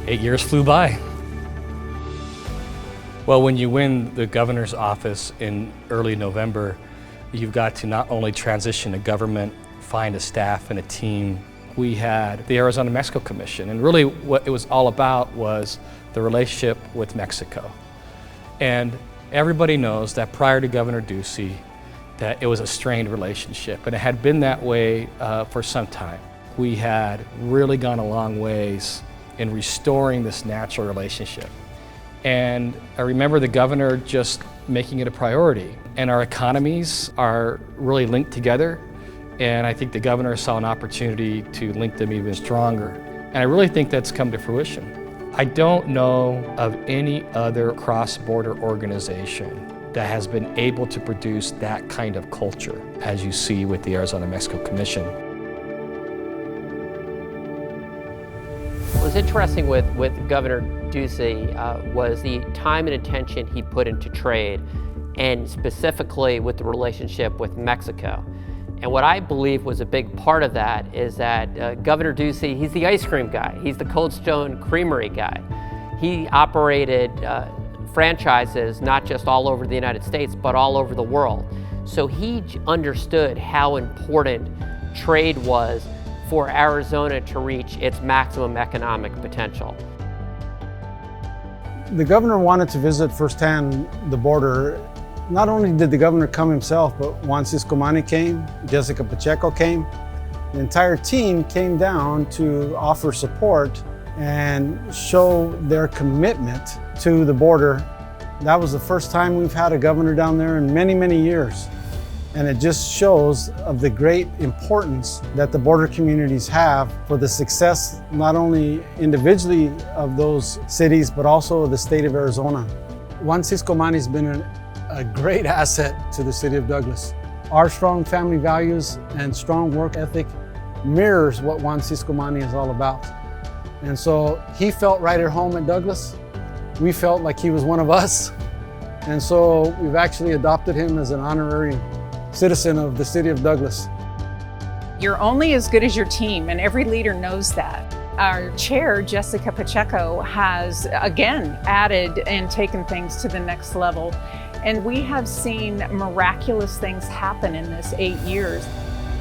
8 years flew by. Well, when you win the governor's office in early November, you've got to not only transition a government, find a staff and a team. We had the Arizona-Mexico Commission, and really what it was all about was the relationship with Mexico. And everybody knows that prior to Governor Ducey, that it was a strained relationship, and it had been that way for some time. We had really gone a long ways in restoring this natural relationship. And I remember the governor just making it a priority. And our economies are really linked together, and I think the governor saw an opportunity to link them even stronger. And I really think that's come to fruition. I don't know of any other cross-border organization that has been able to produce that kind of culture as you see with the Arizona-Mexico Commission. What was interesting with Governor Ducey was the time and attention he put into trade, and specifically with the relationship with Mexico. And what I believe was a big part of that is that Governor Ducey, he's the ice cream guy. He's the Cold Stone Creamery guy. He operated franchises not just all over the United States, but all over the world. So he understood how important trade was for Arizona to reach its maximum economic potential. The governor wanted to visit firsthand the border. Not only did the governor come himself, but Juan Ciscomani came, Jessica Pacheco came. The entire team came down to offer support and show their commitment to the border. That was the first time we've had a governor down there in many, many years. And it just shows of the great importance that the border communities have for the success, not only individually of those cities, but also of the state of Arizona. Juan Ciscomani has been a great asset to the city of Douglas. Our strong family values and strong work ethic mirrors what Juan Ciscomani is all about. And so he felt right at home at Douglas. We felt like he was one of us. And so we've actually adopted him as an honorary citizen of the city of Douglas. You're only as good as your team, and every leader knows that. Our chair, Jessica Pacheco, has again added and taken things to the next level. And we have seen miraculous things happen in this 8 years.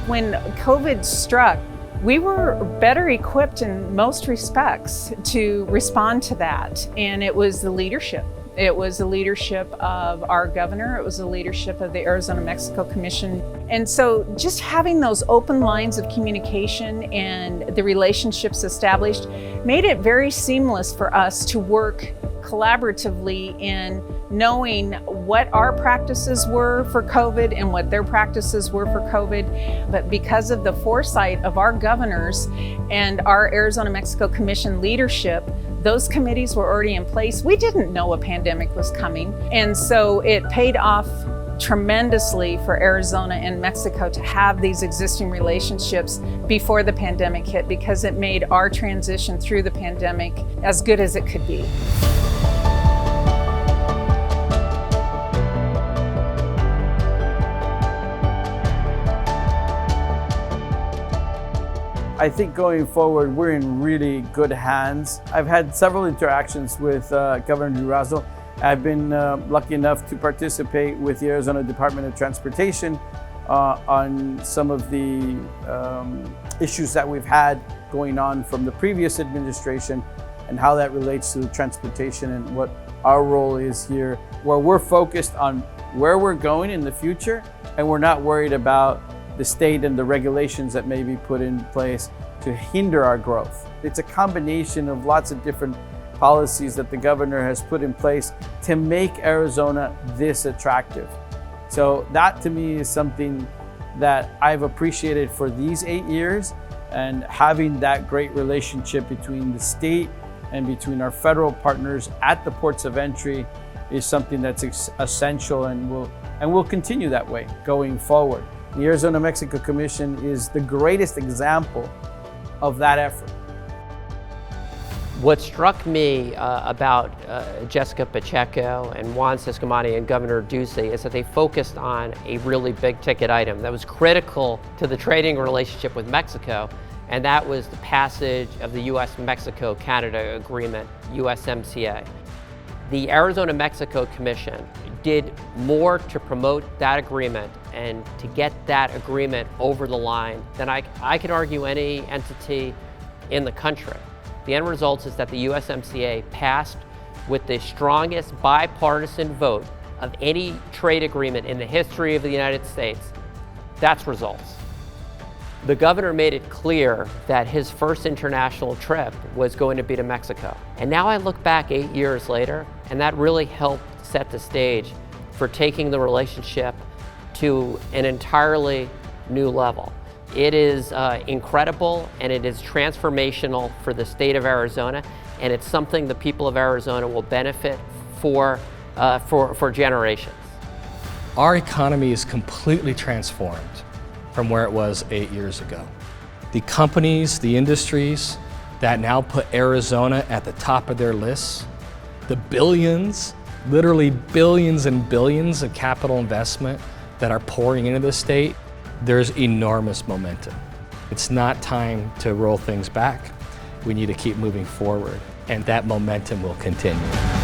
When COVID struck, we were better equipped in most respects to respond to that. And it was the leadership. It was the leadership of our governor. It was the leadership of the Arizona-Mexico Commission. And so just having those open lines of communication and the relationships established made it very seamless for us to work collaboratively in knowing what our practices were for COVID and what their practices were for COVID. But because of the foresight of our governors and our Arizona-Mexico Commission leadership, those committees were already in place. We didn't know a pandemic was coming. And so it paid off tremendously for Arizona and Mexico to have these existing relationships before the pandemic hit, because it made our transition through the pandemic as good as it could be. I think going forward, we're in really good hands. I've had several interactions with Governor Durazo. I've been lucky enough to participate with the Arizona Department of Transportation on some of the issues that we've had going on from the previous administration and how that relates to the transportation and what our role is here, where we're focused on where we're going in the future, and we're not worried about the state and the regulations that may be put in place to hinder our growth. It's a combination of lots of different policies that the governor has put in place to make Arizona this attractive. So that to me is something that I've appreciated for these 8 years, and having that great relationship between the state and between our federal partners at the ports of entry is something that's essential and will continue that way going forward. The Arizona-Mexico Commission is the greatest example of that effort. What struck me about Jessica Pacheco and Juan Ciscomani and Governor Ducey is that they focused on a really big ticket item that was critical to the trading relationship with Mexico, and that was the passage of the U.S.-Mexico-Canada Agreement, USMCA. The Arizona-Mexico Commission did more to promote that agreement and to get that agreement over the line than I could argue any entity in the country. The end result is that the USMCA passed with the strongest bipartisan vote of any trade agreement in the history of the United States. That's results. The governor made it clear that his first international trip was going to be to Mexico. And now I look back 8 years later, and that really helped set the stage for taking the relationship to an entirely new level. It is incredible, and it is transformational for the state of Arizona, and it's something the people of Arizona will benefit for generations. Our economy is completely transformed from where it was 8 years ago. The companies, the industries that now put Arizona at the top of their lists, the billions, literally billions and billions of capital investment that are pouring into the state, there's enormous momentum. It's not time to roll things back. We need to keep moving forward, and that momentum will continue.